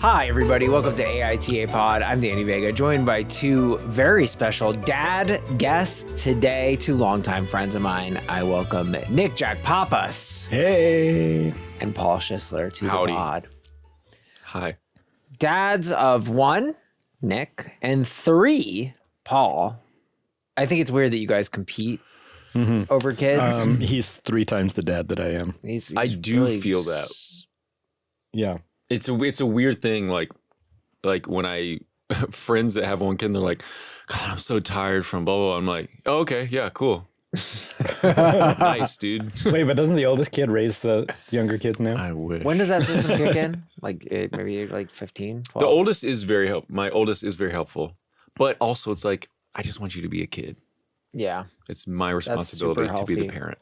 Hi, everybody. Welcome to AITA Pod. I'm Danny Vega, joined by two very special dad guests today, two longtime friends of mine. I welcome Nick Jack Pappas. Hey. And Paul Schissler to Howdy. the pod. Hi. Dads of one, Nick, and three, Paul. I think it's weird that you guys compete over kids. He's 3 times the dad that I am. He's I do really feel that. Yeah. It's a weird thing. Like when I friends that have one kid, they're like, God, I'm so tired from blah, blah, blah. I'm like, oh, okay. Yeah, cool. Nice, dude. Wait, but doesn't the oldest kid raise the younger kids now? I wish. When does that system kick in? Maybe like 15, 12? The oldest is very helpful. My oldest is very helpful. But also it's like, I just want you to be a kid. Yeah. It's my responsibility to be the healthy. parent.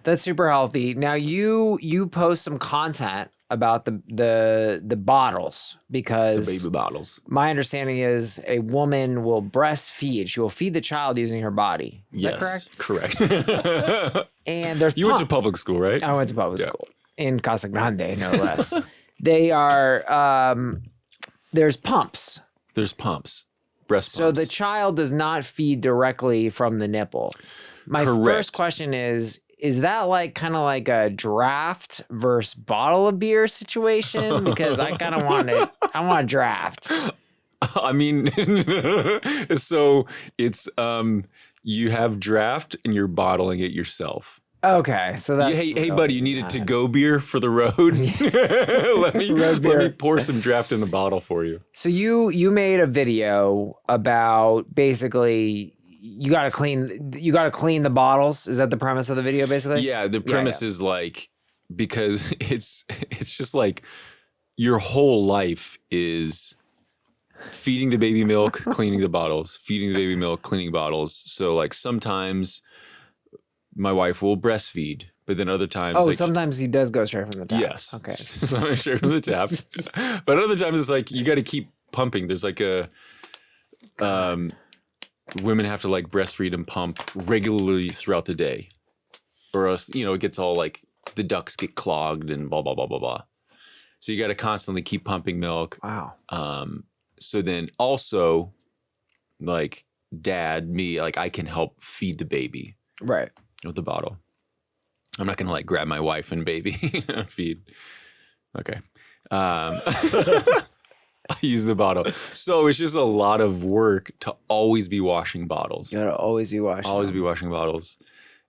That's super healthy. Now you post some content about the bottles because The baby bottles. my understanding is a woman will breastfeed. She will feed the child using her body. Is that correct? Correct. And there's You went to public school, right? I went to public school in Casa Grande, no less. They are there's pumps. There's pumps. Breast So pumps. the child does not feed directly from the nipple. My Correct. first question is that like kind of like a draft versus bottle of beer situation? Because I kind of want it. I want a draft. I mean, so it's you have draft and you're bottling it yourself. Okay, so that's Hey, buddy, you need a to-go beer for the road? let me pour some draft in the bottle for you. So you made a video about basically you got to clean the bottles. Is that the premise of the video basically? Yeah, the premise is like, because it's just like your whole life is feeding the baby milk, cleaning the bottles, feeding the baby milk, cleaning bottles. So like sometimes my wife will breastfeed, but then other times like sometimes he does go straight from the tap. yes. Okay. So straight from the tap. But other times it's like you got to keep pumping. There's like a women have to like breastfeed and pump regularly throughout the day, or else it gets all like the ducts get clogged and blah blah blah blah blah. So you got to constantly keep pumping milk. Wow. So then also like me, like I can help feed the baby Right. with the bottle. I'm not gonna like grab my wife and baby feed. Okay. I use the bottle. So it's just a lot of work to always be washing bottles. You gotta always be washing. Always them. be washing bottles.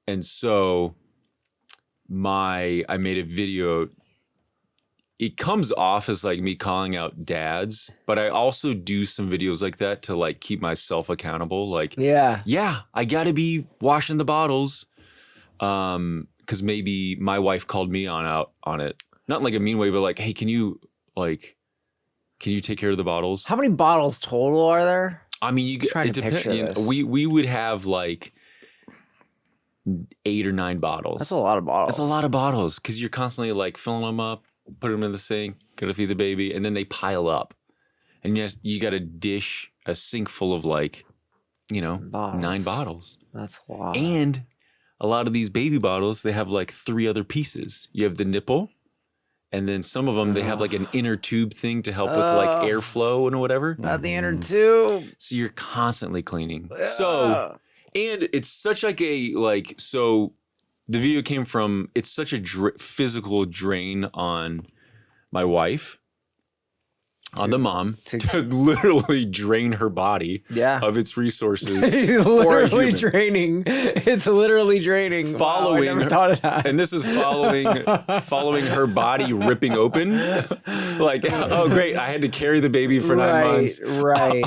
And so I made a video. It comes off as like me calling out dads, but I also do some videos like that to like keep myself accountable. Like, Yeah. I gotta be washing the bottles. Because maybe my wife called me out on it. Not in like a mean way, but like, hey, can you take care of the bottles? How many bottles total are there? I mean, trying it to depends. picture this. We would have like 8 or 9 bottles. That's a lot of bottles. That's a lot of bottles because you're constantly like filling them up, put them in the sink, gotta feed the baby, and then they pile up. And you got to dish a sink full of like, Bottles. 9 bottles. That's a lot. And a lot of these baby bottles, they have like 3 other pieces. You have the nipple, and then some of them, they have like an inner tube thing to help with like airflow and whatever. Not the inner tube. So you're constantly cleaning. So, and it's such like so the video came from, it's such a physical drain on my wife, on the mom, to literally drain her body of its resources. It's for a literally human. draining. It's literally draining. Following wow, I never thought of that. And this is following her body ripping open. Like, oh great, I had to carry the baby for 9 months. Right.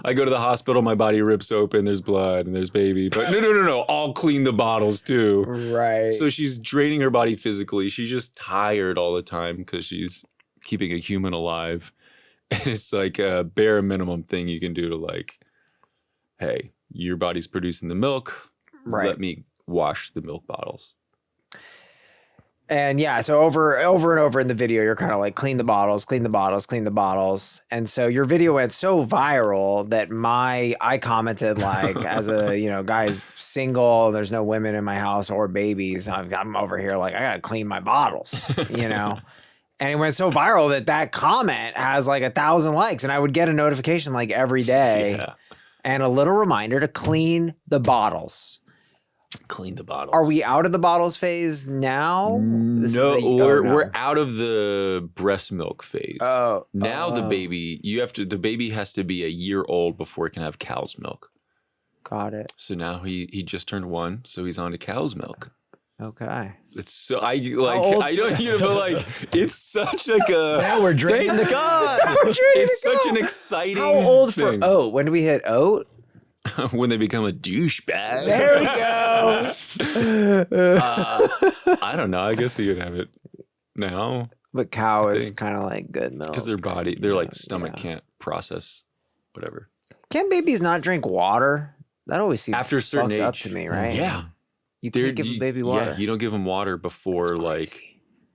I go to the hospital, my body rips open, there's blood and there's baby. But no, I'll clean the bottles too. Right. So she's draining her body physically. She's just tired all the time because she's keeping a human alive. And it's like a bare minimum thing you can do to like, hey, your body's producing the milk. Right. Let me wash the milk bottles. And yeah, so over and over in the video, you're kind of like, clean the bottles, clean the bottles, clean the bottles. And so your video went so viral that I commented like, as a, guy is single, there's no women in my house or babies. I'm over here like, I got to clean my bottles, And it went so viral that comment has like 1,000 likes, and I would get a notification like every day and a little reminder to clean the bottles. Clean the bottles. Are we out of the bottles phase now? No, we're out of the breast milk phase. Oh, now the baby has to be a year old before it can have cow's milk. Got it. So now he just turned 1, so he's on to cow's milk. Okay. It's so I don't but like it's such like a Now we're draining the God. It's such an exciting How old thing. for oat? When do we hit oat? When they become a douchebag. There we go. I don't know. I guess you could have it now But cow is kind of like good milk. because their like stomach can't process whatever. Can babies not drink water? That always seems After a certain fucked age, up to me, right? Yeah, You can't give a baby water. Yeah, you don't give them water before like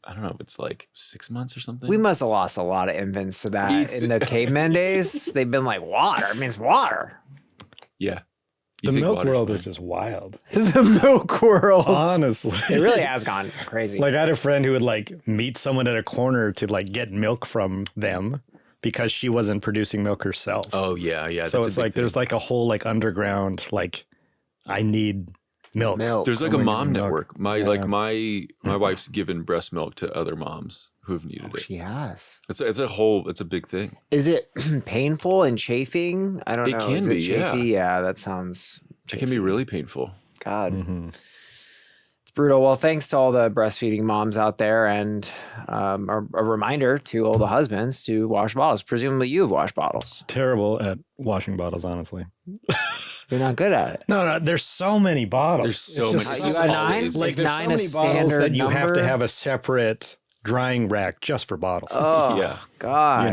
I don't know. It's like 6 months or something. We must have lost a lot of infants to that in the caveman days. They've been like, water. It means water. Yeah. The milk world is just wild. The milk world. Honestly. It really has gone crazy. Like I had a friend who would like meet someone at a corner to like get milk from them because she wasn't producing milk herself. Oh yeah. So that's it's like there's like a whole like underground like I need milk. There's like a mom network. My Yeah. wife's given breast milk to other moms who have needed it. She has. It's a big thing. Is it painful and chafing? I don't know. It can Is be, it chafy? Yeah, that sounds. It can be really painful. God. Mm-hmm. It's brutal. Well, thanks to all the breastfeeding moms out there, and a reminder to all the husbands to wash bottles. Presumably, you've washed bottles. Terrible at washing bottles, honestly. You're not good at it. No, there's so many bottles. There's so It's many. just You got 9? Like, Like Is there's 9 so a many bottles standard that you have to number? have a separate drying rack just for bottles. Oh, Yeah. God. You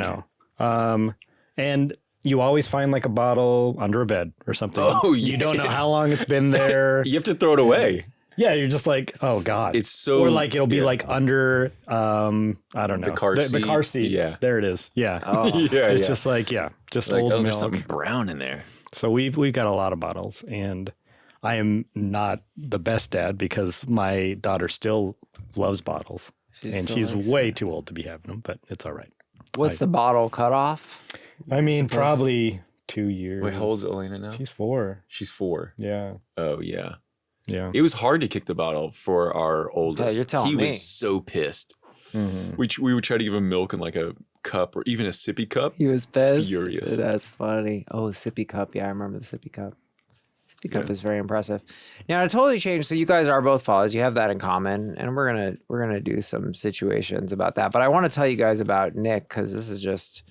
know, and you always find like a bottle under a bed or something. Oh, You don't know how long it's been there. You have to throw it away. Yeah, you're just like, oh God. It's so or like it'll be like under I don't know. The car The seat. car seat. Yeah. There it is. Yeah. Oh. yeah, It's just like, just like, old oh, there's milk. something brown in there. So we've got a lot of bottles, and I am not the best dad because my daughter still loves bottles, and she's way too old to be having them. But it's all right. What's the bottle cutoff? I mean, probably 2 years. Wait, how old is Elena now? She's 4. She's 4. Yeah. Oh yeah. Yeah. It was hard to kick the bottle for our oldest. Yeah, you're telling he me. was so pissed. Mm-hmm. We would try to give him milk in like a cup or even a sippy cup. He was pissed. Furious. That's funny. Oh, sippy cup. Yeah, I remember the sippy cup. Sippy cup is very impressive. Now to totally change. So you guys are both fathers. You have that in common, and we're gonna do some situations about that. But I want to tell you guys about Nick because this is just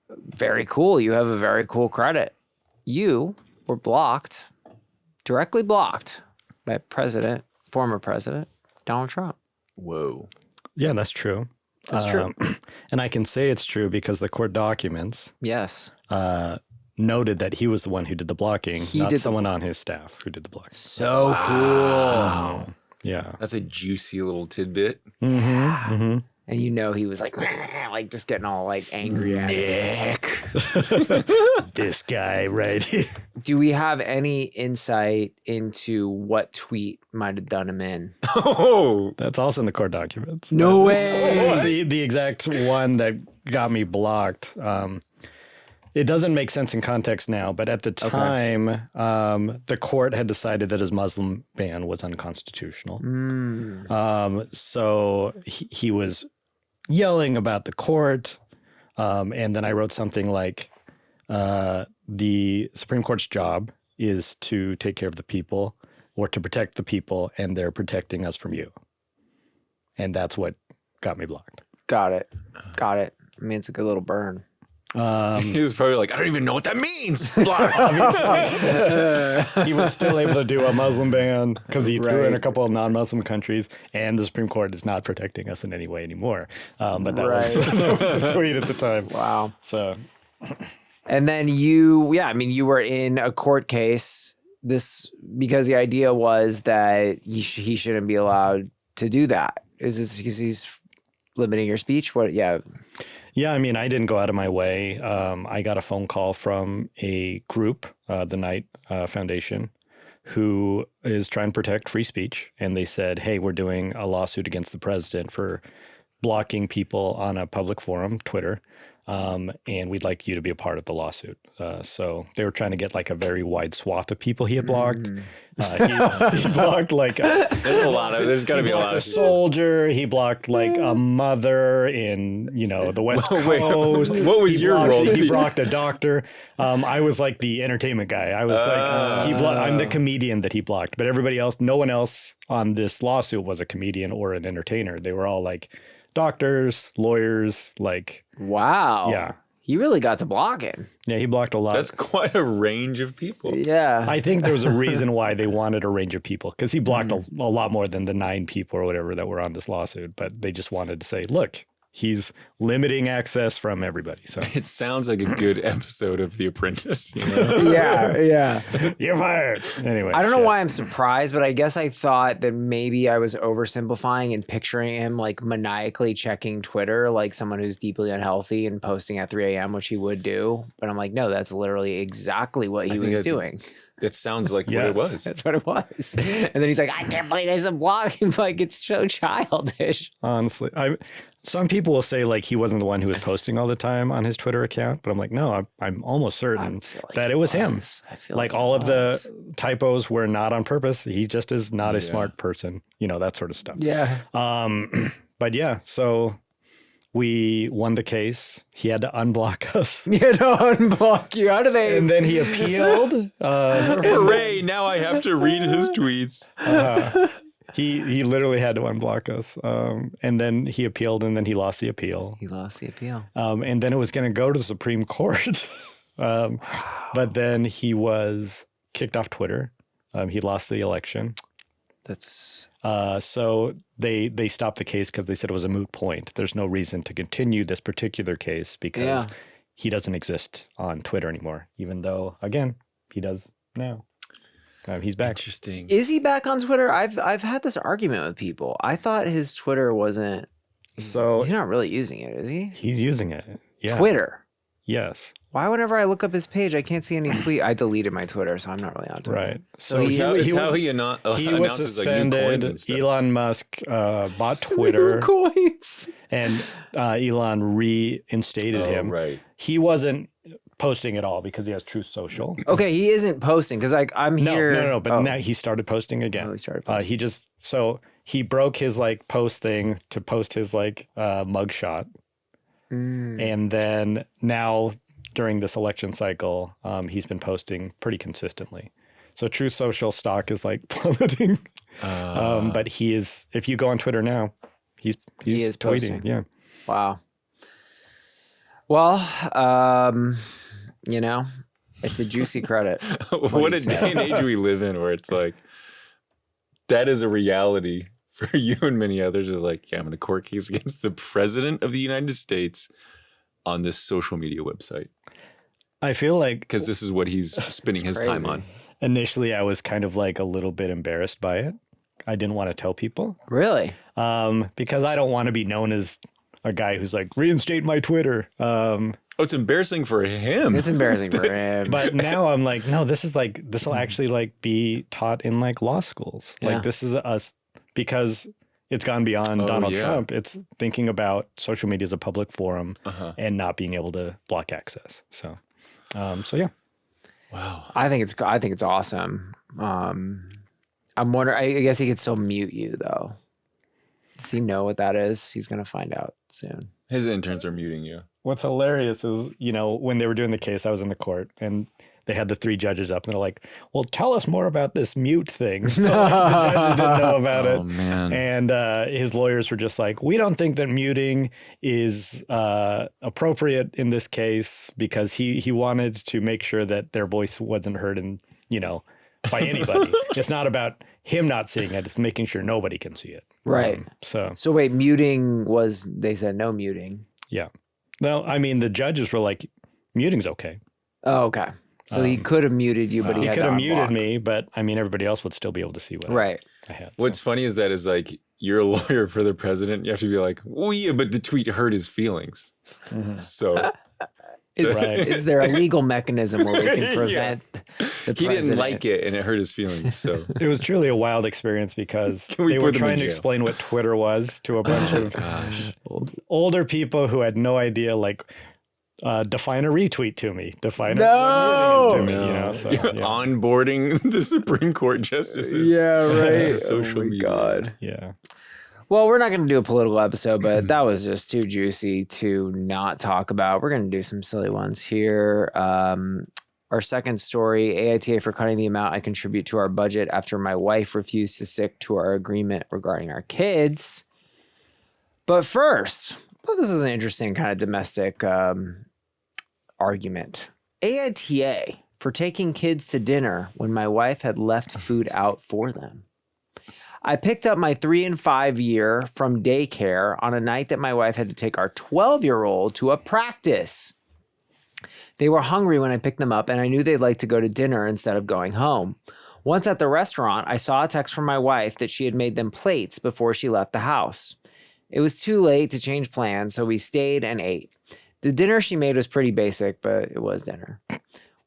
very cool. You have a very cool credit. You were directly blocked by former President Donald Trump. Whoa. Yeah, that's true. That's true. And I can say it's true because the court documents Yes. noted that he was the one who did the blocking, He not did the- someone on his staff who did the blocking. So cool. Yeah. That's a juicy little tidbit. Mm-hmm. Mm-hmm. And you know he was like just getting all like angry at Nick. This guy right here. Do we have any insight into what tweet might have done him in? Oh. That's also in the court documents. No But way. the exact one that got me blocked. It doesn't make sense in context now, but at the time, the court had decided that his Muslim ban was unconstitutional. So he was yelling about the court. And then I wrote something like, the Supreme Court's job is to take care of the people or to protect the people, and they're protecting us from you. And that's what got me blocked. Got it. I mean, it's a good little burn. He was probably like, I don't even know what that means. He was still able to do a Muslim ban because he threw in a couple of non-Muslim countries, and the Supreme Court is not protecting us in any way anymore. But that, was, that was the tweet at the time. Wow. So, And then you were in a court case because the idea was that he shouldn't be allowed to do that. Is this because he's limiting your speech? What? Yeah. yeah, I mean, I didn't go out of my way. I got a phone call from a group, the Knight Foundation, who is trying to protect free speech. And they said, hey, we're doing a lawsuit against the president for blocking people on a public forum, Twitter, and we'd like you to be a part of the lawsuit. So they were trying to get like a very wide swath of people he had blocked. He blocked like there's got to be a lot a of soldier. He blocked like a mother in the West Coast. What was your role? He blocked a doctor. I was like the entertainment guy. I was like I'm the comedian that he blocked, but everybody else, no one else on this lawsuit was a comedian or an entertainer. They were all like doctors, lawyers, like wow. Yeah. He really got to blocking. Yeah, he blocked a lot. That's quite a range of people. Yeah. I think there was a reason why they wanted a range of people, because he blocked a lot more than the 9 people or whatever that were on this lawsuit. But they just wanted to say, look, he's limiting access from everybody. So It sounds like a good episode of The Apprentice. You know? yeah. you're fired. Anyway, I don't know why I'm surprised, but I guess I thought that maybe I was oversimplifying and picturing him like maniacally checking Twitter like someone who's deeply unhealthy and posting at 3 a.m., which he would do. But I'm like, no, that's literally exactly what he was doing. That sounds like what Yes. it was. That's what it was. And then he's like, I can't believe there's a blog. Like, it's so childish. Honestly, some people will say like he wasn't the one who was posting all the time on his Twitter account, but I'm like, no, I'm almost certain that it was him. I feel Like all of the typos were not on purpose. He just is not a smart person, that sort of stuff. Yeah. But yeah, so we won the case. He had to unblock us. You know, unblock you. How do they? And then he appealed. Hooray! Now I have to read his tweets. He literally had to unblock us. And then he appealed, and then he lost the appeal. He lost the appeal. And then it was going to go to the Supreme Court. But then he was kicked off Twitter. He lost the election. That's So they stopped the case because they said it was a moot point. There's no reason to continue this particular case because he doesn't exist on Twitter anymore, even though, again, he does now. He's back. Interesting. Is he back on Twitter? I've had this argument with people. I thought his Twitter wasn't. So he's not really using it, is he? he's using it. Yeah. Twitter. Yes. Why, whenever I look up his page, I can't see any tweet. I deleted my Twitter, so I'm not really on Twitter. Right. So So It's how he he announces was like new coins suspended. and stuff. Elon Musk bought Twitter, Coins. and Elon reinstated him. Right. He wasn't posting at all because he has Truth Social. Okay, he isn't posting because I'm here. No. But now he started posting again. Oh, he started posting. He broke his like post thing to post his like mugshot, and then now during this election cycle, he's been posting pretty consistently. So Truth Social stock is like plummeting. But he is. If you go on Twitter now, he is tweeting. posting. Yeah. Wow. Well, it's a juicy credit. What a day and age we live in where it's like, that is a reality for you and many others. Is like, yeah, I'm in a court case against the president of the United States on this social media website. I feel like Because this is what he's spending his time on. initially I was kind of like a little bit embarrassed by it. I didn't want to tell people Really? because I don't want to be known as a guy who's like, reinstate my Twitter. Oh, it's embarrassing for him. It's embarrassing for him. But now I'm like, no, this will actually like be taught in like law schools. Yeah. Like this is us because it's gone beyond Donald yeah. Trump. It's thinking about social media as a public forum and not being able to block access. So yeah. Wow. I think it's awesome. I'm wondering. I guess he could still mute you though. Does he know what that is? He's gonna find out soon. His interns are muting you. What's hilarious is, when they were doing the case, I was in the court and they had the 3 judges up and they're like, well, tell us more about this mute thing. So like, the judges didn't know about it. Oh, man. And his lawyers were just like, we don't think that muting is appropriate in this case because he wanted to make sure that their voice wasn't heard by anybody. It's not about him not seeing it. It's making sure nobody can see it. Right. So wait, muting was, they said no muting. Yeah. No, I mean, the judges were like, muting's okay. Oh, okay. So he could have muted you, but he had could to have muted unblock. me, but I mean, everybody else would still be able to see what Right. I had. What's funny is that is like, you're a lawyer for the president. You have to be like, well, yeah, but the tweet hurt his feelings. So Is there a legal mechanism where we can prevent the He didn't president? like it, and it hurt his feelings. So It was truly a wild experience because we they put were them in trying to jail? explain what Twitter was to a bunch of gosh, older people who had no idea, like, define a retweet to me. Define No! what retweeting is to me, you know? So, You're yeah. onboarding the Supreme Court justices. Yeah, right. Social oh my media. God. Yeah. Well, we're not going to do a political episode, but that was just too juicy to not talk about. We're going to do some silly ones here. Our second story, AITA for cutting the amount I contribute to our budget after my wife refused to stick to our agreement regarding our kids. But first, I thought this was an interesting kind of domestic argument. AITA for taking kids to dinner when my wife had left food out for them. I picked up my 3 and 5 year from daycare on a night that my wife had to take our 12-year-old to a practice. They were hungry when I picked them up, and I knew they'd like to go to dinner instead of going home. Once at the restaurant, I saw a text from my wife that she had made them plates before she left the house. It was too late to change plans, so we stayed and ate. The dinner she made was pretty basic, but it was dinner.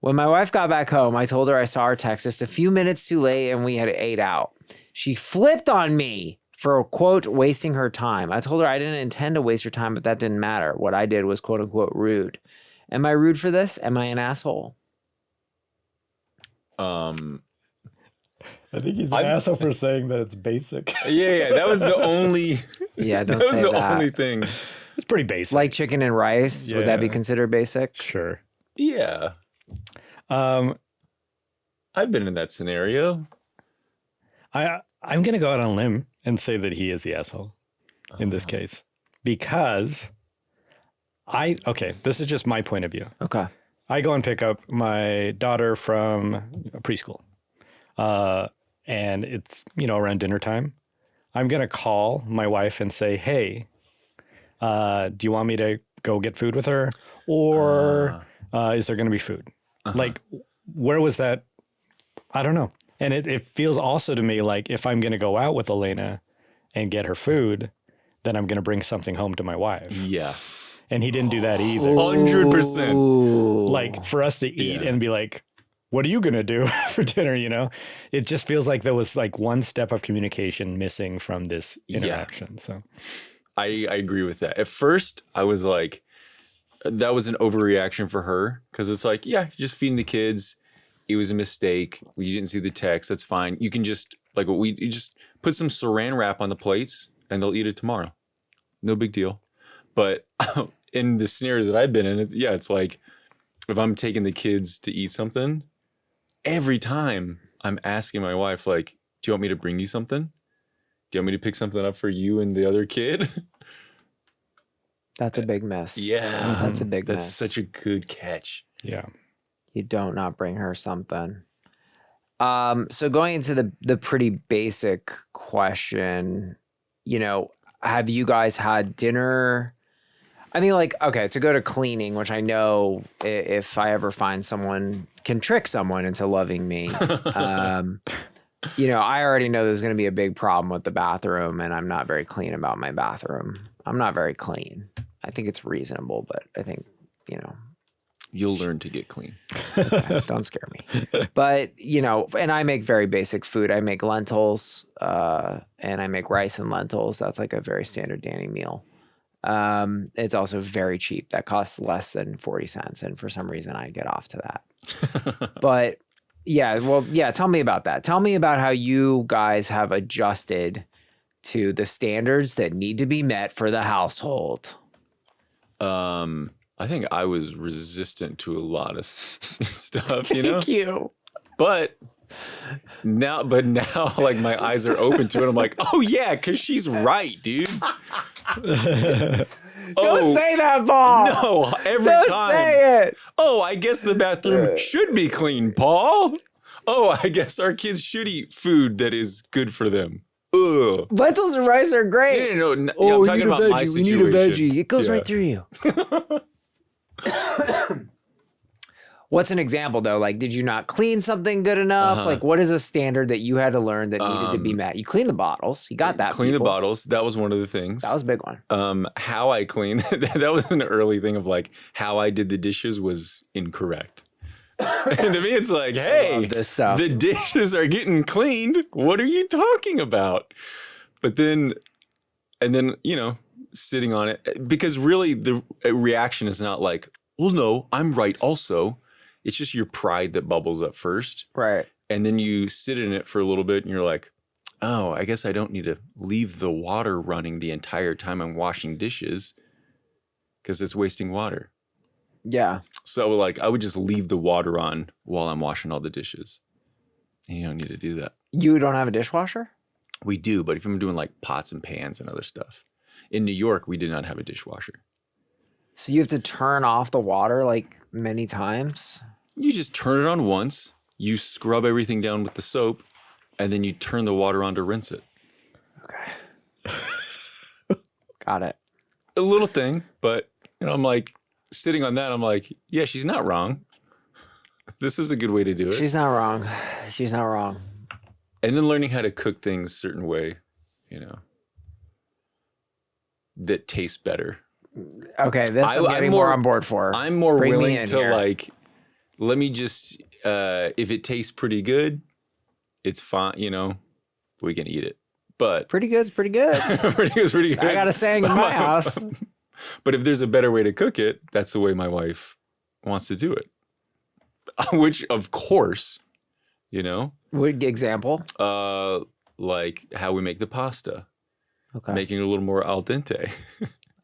When my wife got back home, I told her I saw her text just a few minutes too late and we had ate out. She flipped on me for, quote, wasting her time. I told her I didn't intend to waste her time, but that didn't matter. What I did was, quote unquote, rude. Am I rude for this? Am I an asshole? I think he's an asshole for saying that it's basic. Yeah, that was the only. Yeah, don't that was say the that. only thing. It's pretty basic. Like chicken and rice, would that be Yeah. considered basic? Sure. Yeah, I've been in that scenario. I'm going to go out on a limb and say that he is the asshole in this case because this is just my point of view. Okay. I go and pick up my daughter from preschool, and it's, around dinner time. I'm going to call my wife and say, hey, do you want me to go get food with her? Or is there going to be food? Like, where was that? I don't know. And it feels also to me like if I'm going to go out with Elena and get her food, then I'm going to bring something home to my wife. Yeah, And he didn't do that either. 100%. Like for us to eat and be like, what are you going to do for dinner? It just feels like there was like one step of communication missing from this interaction. So I agree with that. At first, I was like, that was an overreaction for her because it's like, yeah, just feeding the kids. It was a mistake. You didn't see the text. That's fine. You can just you just put some saran wrap on the plates and they'll eat it tomorrow. No big deal. But in the scenarios that I've been in, it's like if I'm taking the kids to eat something, every time I'm asking my wife, like, do you want me to bring you something? Do you want me to pick something up for you and the other kid? That's a big miss. Yeah. That's a big That's miss. such a good catch. yeah. You don't not bring her something. So going into the pretty basic question, have you guys had dinner? I mean, like, okay, to go to cleaning, which I know if I ever find someone can trick someone into loving me, I already know there's going to be a big problem with the bathroom, and I'm not very clean about my bathroom. I'm not very clean. I think it's reasonable, but I think, You'll learn to get clean. okay, don't scare me. But, and I make very basic food. I make lentils and I make rice and lentils. That's like a very standard Danny meal. It's also very cheap. That costs less than 40 cents. And for some reason, I get off to that. But tell me about that. Tell me about how you guys have adjusted to the standards that need to be met for the household. I think I was resistant to a lot of stuff, Thank you. But now, like my eyes are open to it. I'm like, oh yeah, because she's right, dude. Don't say that, Paul. No, every Don't time. say it. Oh, I guess the bathroom should be clean, Paul. Oh, I guess our kids should eat food that is good for them. Ugh. Lentils and rice are great. No. I'm talking about my We situation. need a veggie. It goes Yeah. right through you. What's an example though? Like, did you not clean something good enough? Like, what is a standard that you had to learn that needed to be met? You clean the bottles. You got that. Clean the bottles. That was one of the things. That was a big one. How I cleaned, that was an early thing of like how I did the dishes was incorrect. And to me, it's like, hey, this stuff. The dishes are getting cleaned. What are you talking about? But then, you know, sitting on it, because really the reaction is not like, well, no, I'm right also. It's just your pride that bubbles up first. Right. And then you sit in it for a little bit and you're like, oh, I guess I don't need to leave the water running the entire time I'm washing dishes because it's wasting water. Yeah. So like I would just leave the water on while I'm washing all the dishes. And you don't need to do that. You don't have a dishwasher? We do, but if I'm doing like pots and pans and other stuff. In New York, we did not have a dishwasher. So you have to turn off the water like many times? You just turn it on once, you scrub everything down with the soap, and then you turn the water on to rinse it. Okay. Got it. A little thing, but you know, I'm like sitting on that, I'm like, yeah, she's not wrong. This is a good way to do it. She's not wrong. She's not wrong. And then learning how to cook things a certain way, you know, that tastes better. Okay, I'm getting more on board for. I'm more Bring me willing in to here. like, let me just, if it tastes pretty good, it's fine, you know, we can eat it. But Pretty good's pretty good. pretty good. I got a saying in my house. But if there's a better way to cook it, that's the way my wife wants to do it. Which, of course, you know, What example? like how we make the pasta, Okay. making it a little more al dente.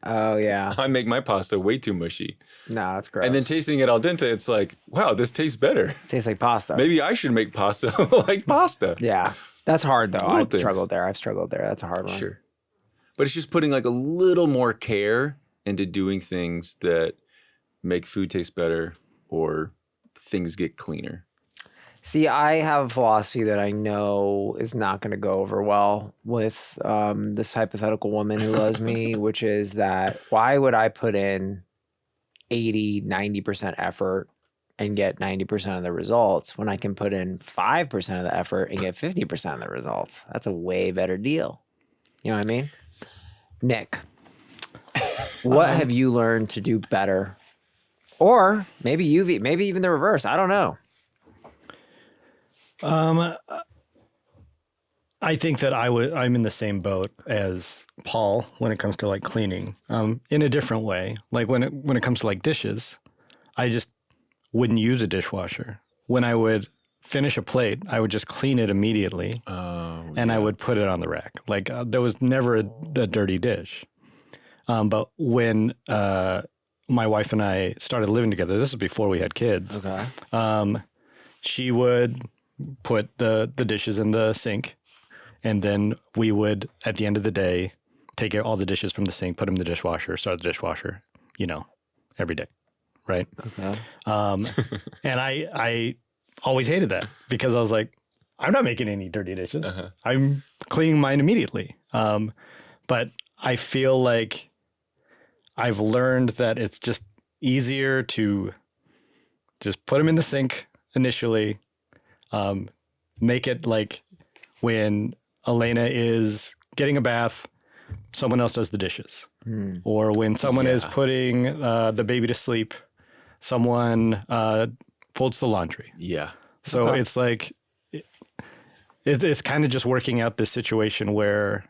Oh yeah. I make my pasta way too mushy. No, that's gross. And then tasting it al dente, it's like, wow, this tastes better. tastes like pasta. Maybe I should make pasta like pasta. Yeah. That's hard though. Little I've things. struggled there. I've struggled there. That's a hard one. Sure. But it's just putting like a little more care into doing things that make food taste better or things get cleaner. See, I have a philosophy that I know is not going to go over well with this hypothetical woman who loves me, which is that why would I put in 80, 90% effort and get 90% of the results when I can put in 5% of the effort and get 50% of the results? That's a way better deal. You know what I mean? Nick, what have you learned to do better? Or maybe even the reverse. I don't know. I think that I'm in the same boat as Paul when it comes to like cleaning, in a different way. Like when it comes to like dishes, I just wouldn't use a dishwasher. When I would finish a plate, I would just clean it immediately, and I would put it on the rack. Like there was never a dirty dish. But when my wife and I started living together, this is before we had kids. Okay. She would put the dishes in the sink, and then we would, at the end of the day, take all the dishes from the sink, put them in the dishwasher, start the dishwasher, you know, every day, right? Okay. And I always hated that because I was like, I'm not making any dirty dishes. I'm cleaning mine immediately. But I feel like I've learned that it's just easier to just put them in the sink initially, make it like when Elena is getting a bath, someone else does the dishes. Or when someone is putting the baby to sleep, someone folds the laundry. Yeah. So it's like, it's kind of just working out this situation where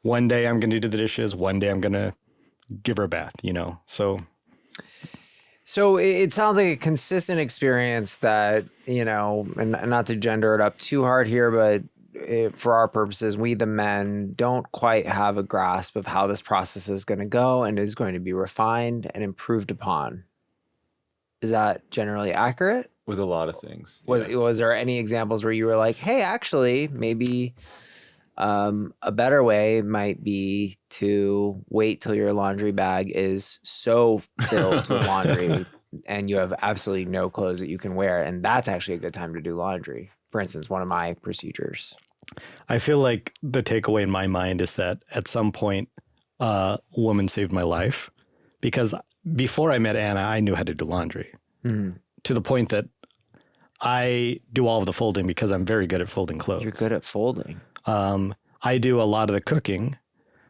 one day I'm going to do the dishes, one day I'm going to give her a bath, you know? So it sounds like a consistent experience that, you know, and not to gender it up too hard here, but for our purposes, we the men don't quite have a grasp of how this process is going to go and is going to be refined and improved upon. Is that generally accurate? With a lot of things. Was there any examples where you were like, hey, actually, maybe a better way might be to wait till your laundry bag is so filled with laundry and you have absolutely no clothes that you can wear. And that's actually a good time to do laundry. For instance, one of my procedures. I feel like the takeaway in my mind is that at some point, a woman saved my life because before I met Anna, I knew how to do laundry. to the point that I do all of the folding because I'm very good at folding clothes. You're good at folding. I do a lot of the cooking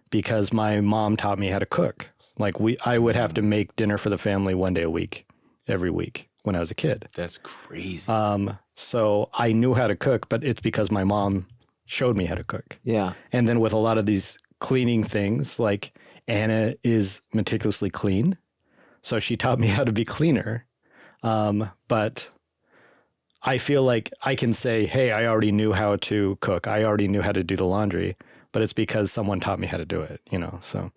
because my mom taught me how to cook. Like I would have to make dinner for the family one day a week, every week when I was a kid. That's crazy. So I knew how to cook, but it's because my mom showed me how to cook. Yeah. And then with a lot of these cleaning things, like Anna is meticulously clean. So she taught me how to be cleaner. But I feel like I can say, hey, I already knew how to cook. I already knew how to do the laundry, but it's because someone taught me how to do it, you know? So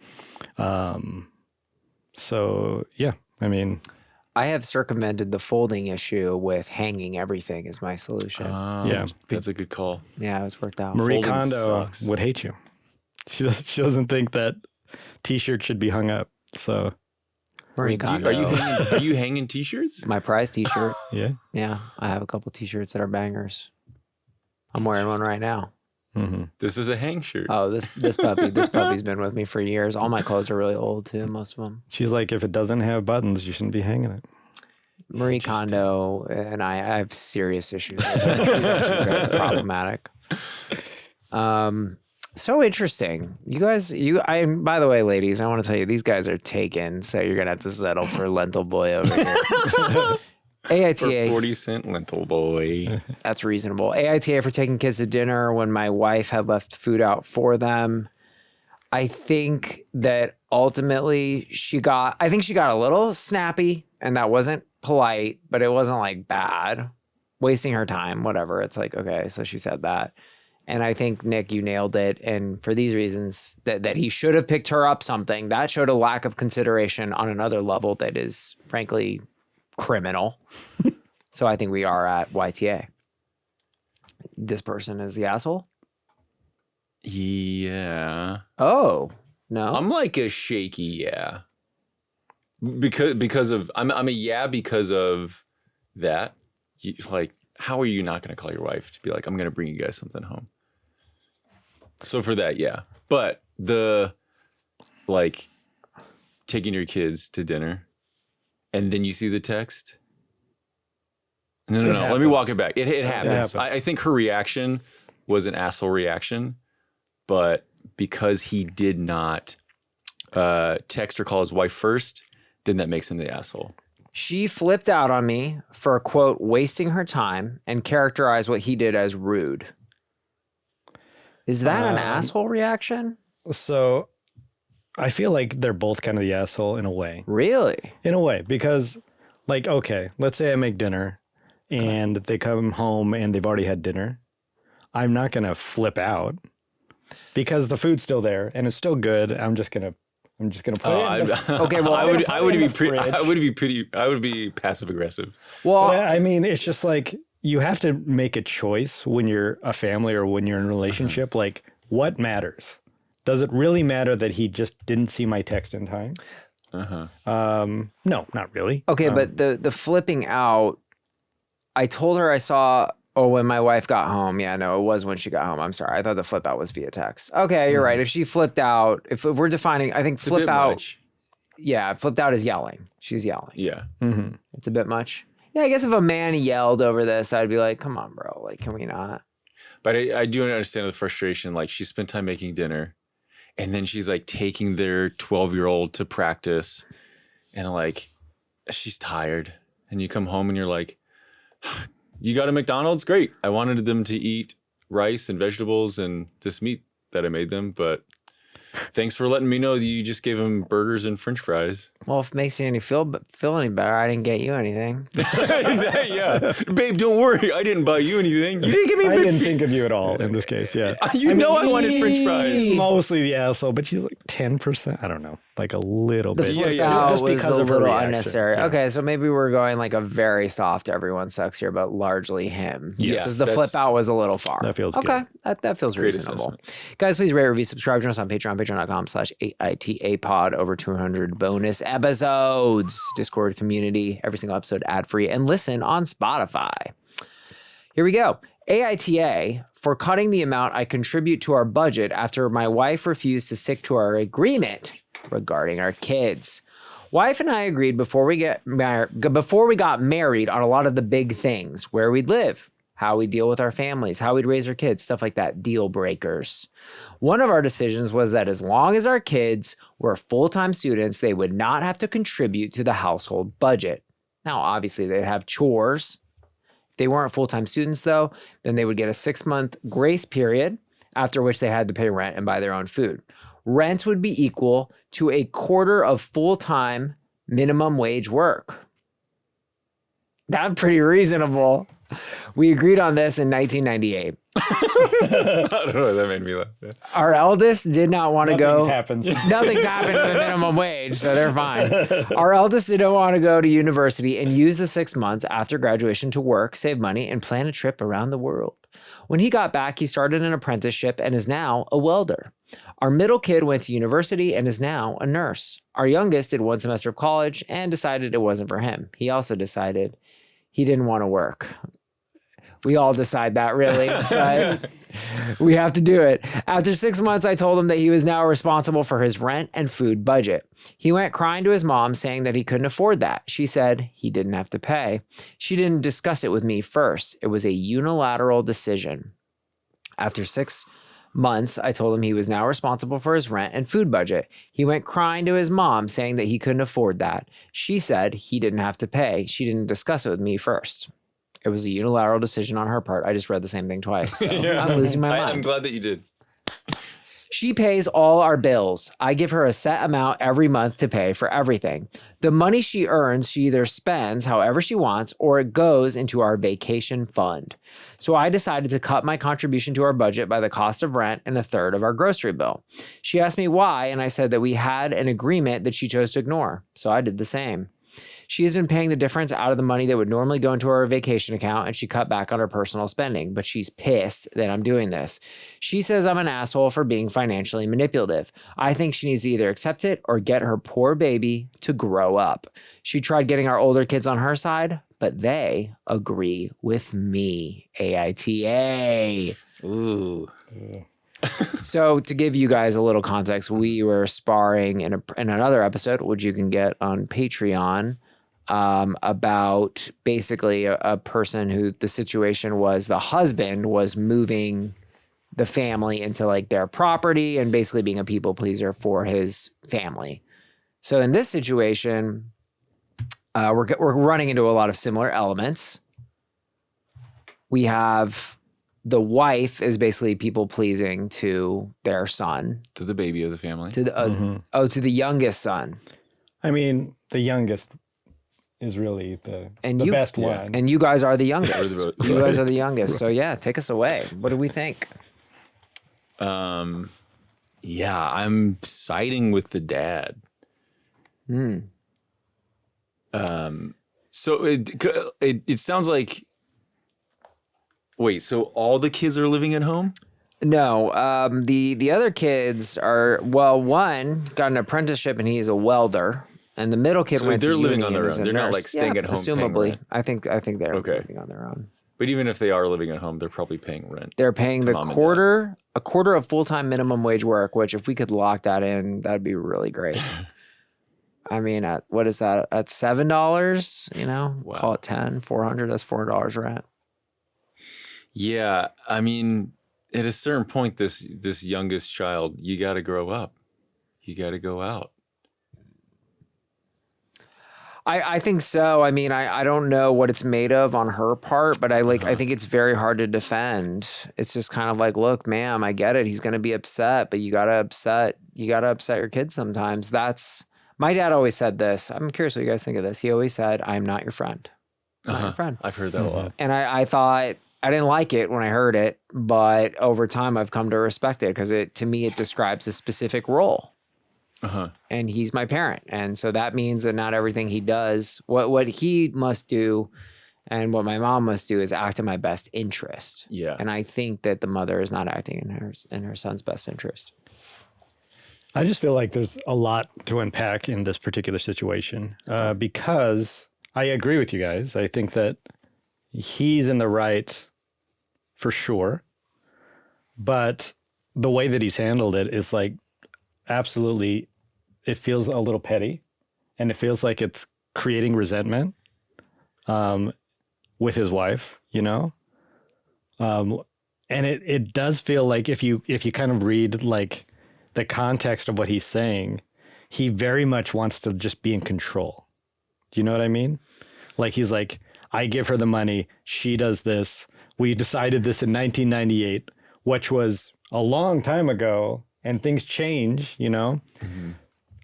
yeah, I mean, I have circumvented the folding issue with hanging everything as my solution. yeah, that's a good call. Yeah, it's worked out. Marie Folding Kondo sucks. would hate you. She doesn't think that T-shirts should be hung up. So Marie Kondo. Are you hanging T-shirts? My prize T-shirt. yeah. Yeah, I have a couple T-shirts that are bangers. I'm wearing one right now. Mm-hmm. This is a hang shirt. Oh, this puppy's been with me for years. All my clothes are really old too, most of them. She's like, if it doesn't have buttons, you shouldn't be hanging it. Marie Kondo and I have serious issues with her. She's actually very problematic. So interesting. You guys, by the way, ladies, I want to tell you, these guys are taken, so you're going to have to settle for Lentil Boy over here. AITA. For 40-cent lentil boy. That's reasonable. AITA for taking kids to dinner when my wife had left food out for them. I think that ultimately she got a little snappy, and that wasn't polite, but it wasn't like bad. Wasting her time, whatever. It's like, okay, so she said that. And I think, Nick, you nailed it. And for these reasons, that he should have picked her up something, that showed a lack of consideration on another level that is, frankly, criminal. So I think we are at YTA. This person is the asshole? Yeah. Oh, no. I'm like a shaky yeah. Because of I'm a yeah because of that. Like, how are you not going to call your wife to be like, I'm going to bring you guys something home? So for that, yeah. But the like taking your kids to dinner and then you see the text. No. Let me walk it back. It happens. I think her reaction was an asshole reaction, but because he did not text or call his wife first, then that makes him the asshole. She flipped out on me for, quote, wasting her time and characterized what he did as rude. Is that an asshole reaction? So I feel like they're both kind of the asshole in a way. Really? In a way, because like, okay, let's say I make dinner and they come home and they've already had dinner. I'm not going to flip out because the food's still there and it's still good. I'm just going to put it in the, okay, well, I would be passive aggressive. Well, I mean, it's just like you have to make a choice when you're a family or when you're in a relationship. Like, what matters? Does it really matter that he just didn't see my text in time? No, not really. okay, but the flipping out, I told her I saw, when my wife got home. Yeah, no, it was when she got home. I'm sorry. I thought the flip out was via text. Okay, you're right. If she flipped out, if we're defining, I think It's a flip bit out. much. Yeah, flipped out is yelling. She's yelling. Yeah. Mm-hmm. It's a bit much. Yeah, I guess if a man yelled over this, I'd be like, come on, bro. Like, can we not? But I do understand the frustration. Like, she spent time making dinner and then she's like taking their 12-year-old to practice and like, she's tired. And you come home and you're like, you got a McDonald's? Great. I wanted them to eat rice and vegetables and this meat that I made them, but thanks for letting me know that you just gave them burgers and French fries. Well, if it makes you feel any better, I didn't get you anything. Exactly. Yeah, babe, don't worry. I didn't buy you anything. You didn't give me. I didn't think of you at all in this case. Yeah, I wanted French fries. He's mostly the asshole, but she's like 10%. I don't know, like a little The bit. flip yeah. out Just was because a of her little reaction. unnecessary. Yeah. Okay, so maybe we're going like a very soft everyone sucks here, but largely him. Yes, Because the that's- flip out was a little far. That feels okay. good. That feels Great reasonable. assessment. Guys, please rate, review, subscribe to us on Patreon, patreon.com/AITA pod. Over 200 bonus episodes. Discord community, every single episode ad-free, and listen on Spotify. Here we go. AITA for cutting the amount I contribute to our budget after my wife refused to stick to our agreement regarding our kids. Wife and I agreed before we got married on a lot of the big things: where we'd live, how we deal with our families, how we'd raise our kids, stuff like that, deal breakers. One of our decisions was that as long as our kids were full-time students, they would not have to contribute to the household budget. Now, obviously, they'd have chores. If they weren't full-time students, though, then they would get a 6-month grace period, after which they had to pay rent and buy their own food. Rent would be equal to a quarter of full-time minimum wage work. That's pretty reasonable. We agreed on this in 1998. I don't know. That made me laugh. Yeah. Our eldest did not want to go. Nothing's Nothing's happened to the minimum wage, so they're fine. Our eldest didn't want to go to university and use the 6 months after graduation to work, save money, and plan a trip around the world. When he got back, he started an apprenticeship and is now a welder. Our middle kid went to university and is now a nurse. Our youngest did 1 semester of college and decided it wasn't for him. He also decided he didn't want to work. We all decide that, really, but we have to do it. After 6 months, I told him that he was now responsible for his rent and food budget. He went crying to his mom, saying that he couldn't afford that. She said he didn't have to pay. She didn't discuss it with me first. It was a unilateral decision. After 6 months, I told him he was now responsible for his rent and food budget. He went crying to his mom, saying that he couldn't afford that. She said he didn't have to pay. She didn't discuss it with me first. It was a unilateral decision on her part. I just read the same thing twice. So Yeah. I'm losing my mind. I'm glad that you did. She pays all our bills. I give her a set amount every month to pay for everything. The money she earns, she either spends however she wants or it goes into our vacation fund. So I decided to cut my contribution to our budget by the cost of rent and a third of our grocery bill. She asked me why, and I said that we had an agreement that she chose to ignore. So I did the same. She has been paying the difference out of the money that would normally go into her vacation account, and she cut back on her personal spending, but she's pissed that I'm doing this. She says I'm an asshole for being financially manipulative. I think she needs to either accept it or get her poor baby to grow up. She tried getting our older kids on her side, but they agree with me. AITA. Ooh. So to give you guys a little context, we were sparring in another episode, which you can get on Patreon, about basically a person who the situation was the husband was moving the family into like their property and basically being a people pleaser for his family. So in this situation, we're running into a lot of similar elements. We have the wife is basically people pleasing to their son, To the baby of the family. to the to the youngest son. I mean, the youngest is really the best one. And you guys are the youngest. Right. You guys are the youngest. So yeah, take us away. What do we think? Yeah, I'm siding with the dad. So it sounds like. Wait, so all the kids are living at home? No, the other kids are, well, one got an apprenticeship and he's a welder, and the middle kid So went to they're living uni on their and is own. a They're not, nurse. like, staying at home paying Assumably, rent. I think they're Okay. living on their own. But even if they are living at home, they're probably paying rent. They're paying the Mom and dad. quarter of full-time minimum wage work, which if we could lock that in, that'd be really great. I mean, what is that? At $7, Wow. call it 10, 400, that's $400 rent. Yeah, I mean, at a certain point, this youngest child, you got to grow up. You got to go out. I think so. I mean, I don't know what it's made of on her part, but I think it's very hard to defend. It's just kind of like, look, ma'am, I get it. He's going to be upset, but you got to upset your kids sometimes. My dad always said this. I'm curious what you guys think of this. He always said, I'm not your friend. I'm not your friend. I've heard that a lot. And I thought, I didn't like it when I heard it, but over time I've come to respect it because to me, it describes a specific role. And he's my parent. And so that means that not everything he does, what he must do and what my mom must do is act in my best interest. Yeah. And I think that the mother is not acting in her son's best interest. I just feel like there's a lot to unpack in this particular situation because I agree with you guys. I think that he's in the right for sure. But the way that he's handled it is like absolutely, it feels a little petty. and it feels like it's creating resentment with his wife, you know? And it does feel like if you kind of read like the context of what he's saying, he very much wants to just be in control. Do you know what I mean? Like he's like, I give her the money, she does this. We decided this in 1998, which was a long time ago, and things change, you know? Mm-hmm.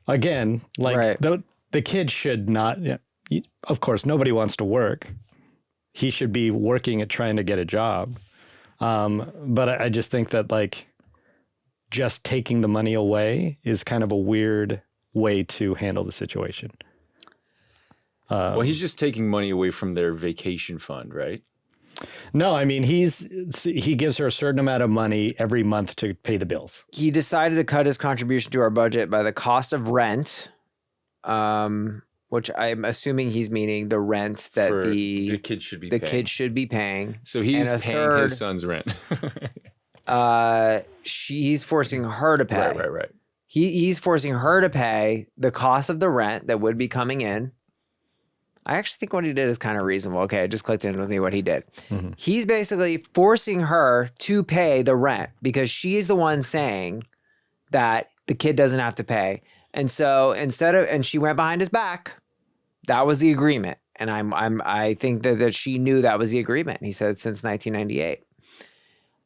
Again, like the kid should not, of course, nobody wants to work. He should be working at trying to get a job. But I just think that like just taking the money away is kind of a weird way to handle the situation. Well, he's just taking money away from their vacation fund, right? No, I mean, he gives her a certain amount of money every month to pay the bills. He decided to cut his contribution to our budget by the cost of rent, which I'm assuming he's meaning the rent that the kid should be kid should be paying. So he's paying his son's rent. He's forcing her to pay. Right. He's forcing her to pay the cost of the rent that would be coming in. I actually think what he did is kind of reasonable. Okay, it just clicked in with me what he did. Mm-hmm. He's basically forcing her to pay the rent because she's the one saying that the kid doesn't have to pay. And so and she went behind his back. That was the agreement. And I think that she knew that was the agreement. He said since 1998.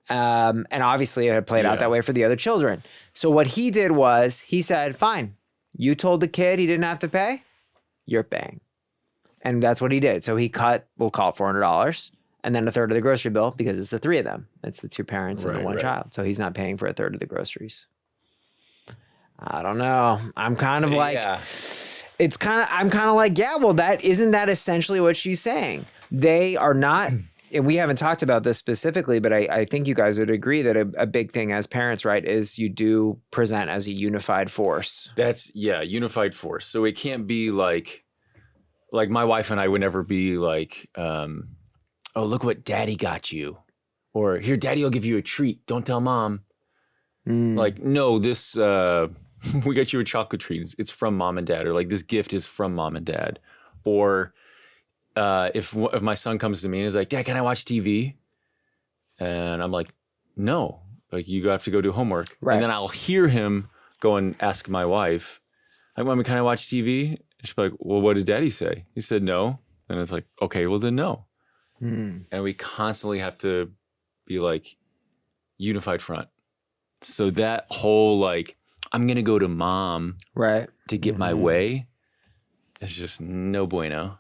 And obviously it had played out that way for the other children. So what he did was he said, fine, you told the kid he didn't have to pay, you're paying. And that's what he did. So he cut, we'll call it $400, and then a third of the grocery bill because it's the three of them. It's the two parents and the one child. So he's not paying for a third of the groceries. I don't know. I'm kind of like, I'm kind of like, well, isn't that essentially what she's saying? They are not, and we haven't talked about this specifically, but I think you guys would agree that a big thing as parents, right, is you do present as a unified force. Unified force. So it can't be like my wife and I would never be like, oh, look what daddy got you. Or here, daddy will give you a treat. Don't tell mom. Like, no, this, we got you a chocolate treat. It's from mom and dad. Or like this gift is from mom and dad. Or if my son comes to me and is like, Dad, can I watch TV? And I'm like, no, like you have to go do homework. Right. And then I'll hear him go and ask my wife, like, Mommy, can I watch TV? She'd be like, well, what did daddy say? He said no. And it's like, okay, well then no. And we constantly have to be like unified front. So that whole like, I'm going to go to mom to get my way is just no bueno.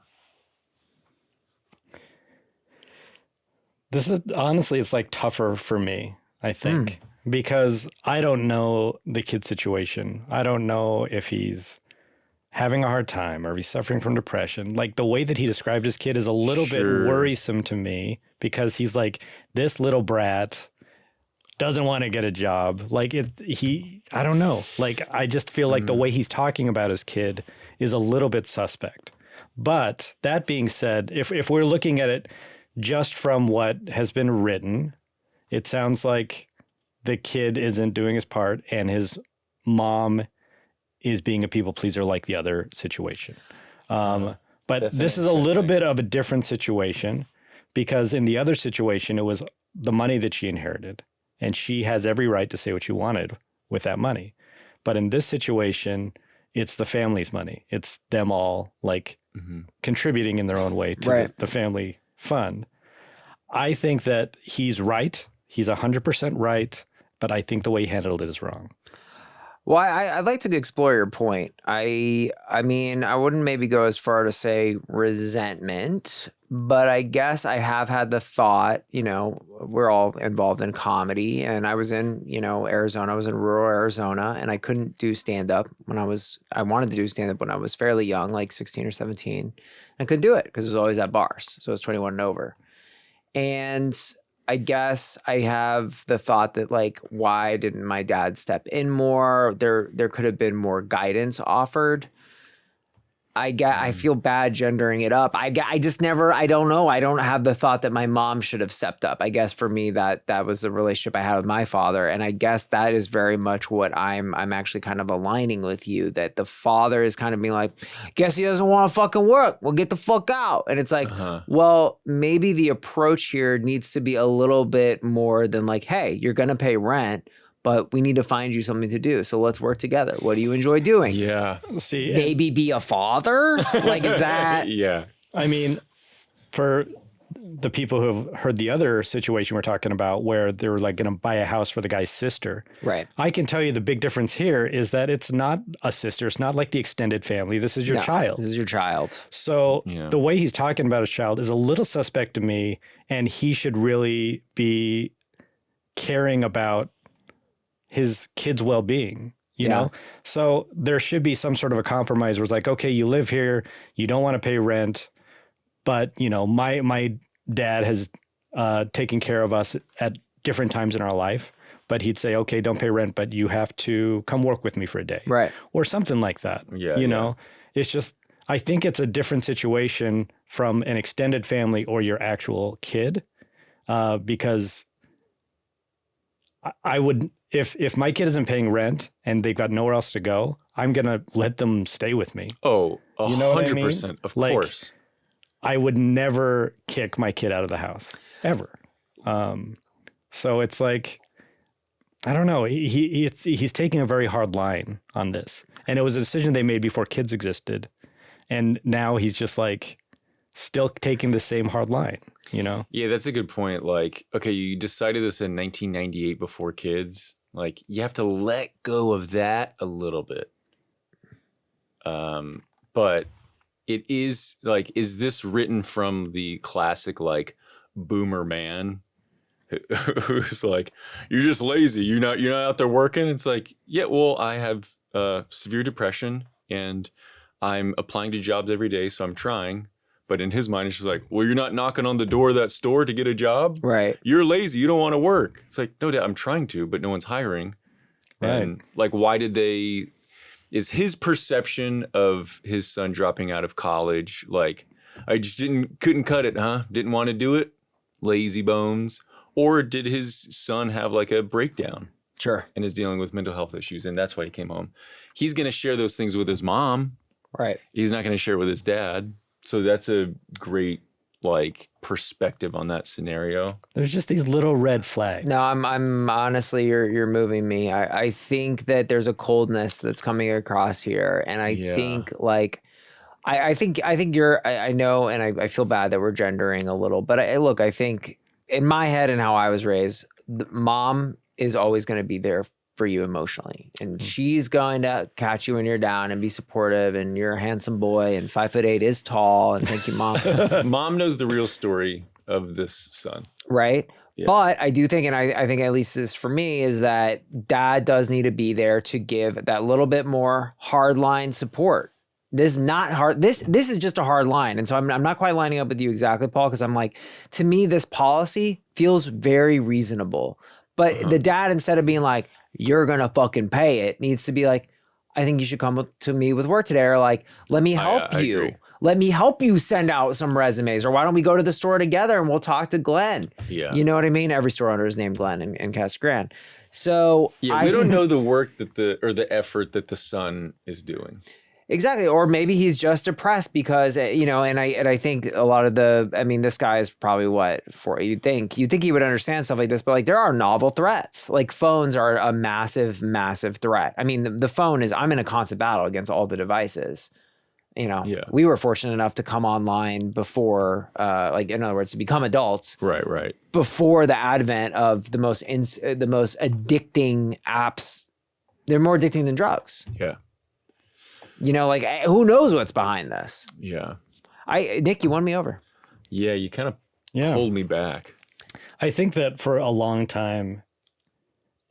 This is honestly, it's like tougher for me, I think, because I don't know the kid's situation. I don't know if he's having a hard time or if he's suffering from depression. Like the way that he described his kid is a little bit worrisome to me because he's like, this little brat doesn't want to get a job. Like I don't know. Like, I just feel like the way he's talking about his kid is a little bit suspect. But that being said, if we're looking at it just from what has been written, it sounds like the kid isn't doing his part and his mom is being a people pleaser like the other situation. But this is a little bit of a different situation because in the other situation, it was the money that she inherited and she has every right to say what she wanted with that money. But in this situation, it's the family's money. It's them all like contributing in their own way to the family fund. I think that he's right. He's 100% right. But I think the way he handled it is wrong. Well, I'd like to explore your point. I mean, I wouldn't maybe go as far to say resentment, but I guess I have had the thought, you know, we're all involved in comedy and I was in, you know, Arizona. I was in rural Arizona and I couldn't do stand-up I wanted to do stand-up when I was fairly young, like 16 or 17. I couldn't do it because it was always at bars. So it was 21 and over. And I guess I have the thought that like, why didn't my dad step in more? There could have been more guidance offered. I feel bad gendering it up. I just never, I don't know. I don't have the thought that my mom should have stepped up. I guess for me that was the relationship I had with my father. And I guess that is very much what I'm actually kind of aligning with you, that the father is kind of being like, guess he doesn't want to fucking work. Well, get the fuck out. And it's like, well, maybe the approach here needs to be a little bit more than like, hey, you're going to pay rent, but we need to find you something to do. So let's work together. What do you enjoy doing? Yeah. See, Maybe be a father? Like, is that? Yeah. I mean, for the people who have heard the other situation we're talking about where they were like going to buy a house for the guy's sister. Right. I can tell you the big difference here is that it's not a sister. It's not like the extended family. This is your child. This is your child. So the way he's talking about his child is a little suspect to me, and he should really be caring about his kid's well-being, you know? So there should be some sort of a compromise where it's like, okay, you live here, you don't want to pay rent, but you know, my dad has taken care of us at different times in our life, but he'd say, okay, don't pay rent, but you have to come work with me for a day. Right. Or something like that. Yeah. You know, it's just, I think it's a different situation from an extended family or your actual kid, because I would, if my kid isn't paying rent and they've got nowhere else to go, I'm going to let them stay with me. Oh, 100%. You know what I mean? Of Like, course. I would never kick my kid out of the house, ever. So it's like, I don't know. He's taking a very hard line on this. And it was a decision they made before kids existed. And now he's just like still taking the same hard line, you know? Yeah, that's a good point. Like, okay, you decided this in 1998 before kids. Like, you have to let go of that a little bit. But it is like, is this written from the classic like boomer man who's like, you're just lazy, you're not out there working? It's like, yeah, well, I have severe depression and I'm applying to jobs every day, so I'm trying. But in his mind, it's just like, well, you're not knocking on the door of that store to get a job. Right. You're lazy. You don't want to work. It's like, no, Dad, I'm trying to, but no one's hiring. Right. And like, why did they, is his perception of his son dropping out of college, like, I just couldn't cut it, huh? Didn't want to do it? Lazy bones. Or did his son have like a breakdown? Sure. And is dealing with mental health issues, and that's why he came home. He's going to share those things with his mom. Right. He's not going to share with his dad. So that's a great like perspective on that scenario. There's just these little red flags. No, I'm honestly, you're moving me. I think that there's a coldness that's coming across here, and I think like, I think I know, and I feel bad that we're gendering a little, but look, I think in my head and how I was raised, the mom is always going to be there for you emotionally, and she's going to catch you when you're down and be supportive, and you're a handsome boy, and 5'8" is tall, and thank you, mom. Mom knows the real story of this son. Right. Yeah. But I do think, and I think at least this for me, is that dad does need to be there to give that little bit more hardline support. This is not hard. This is just a hard line. And so I'm not quite lining up with you exactly, Paul, because I'm like, to me, this policy feels very reasonable. But the dad, instead of being like, you're going to fucking pay it, needs to be like, I think you should come to me with work today. Or like, let me help you. Agree. Let me help you send out some resumes. Or why don't we go to the store together and we'll talk to Glenn? Yeah. You know what I mean? Every store owner is named Glenn in Casa Grande. So Yeah, we don't know the work that the effort that the son is doing. Exactly. Or maybe he's just depressed because, you know, and I think a lot of this guy is probably you'd think he would understand stuff like this, but like there are novel threats. Like phones are a massive, massive threat. I mean, the phone is, I'm in a constant battle against all the devices. You know, we were fortunate enough to come online before, like in other words, to become adults. Right. Before the advent of the most addicting apps. They're more addicting than drugs. Yeah. You know, like who knows what's behind this? Yeah. Nick, you won me over. Yeah, you kind of pulled me back. I think that for a long time,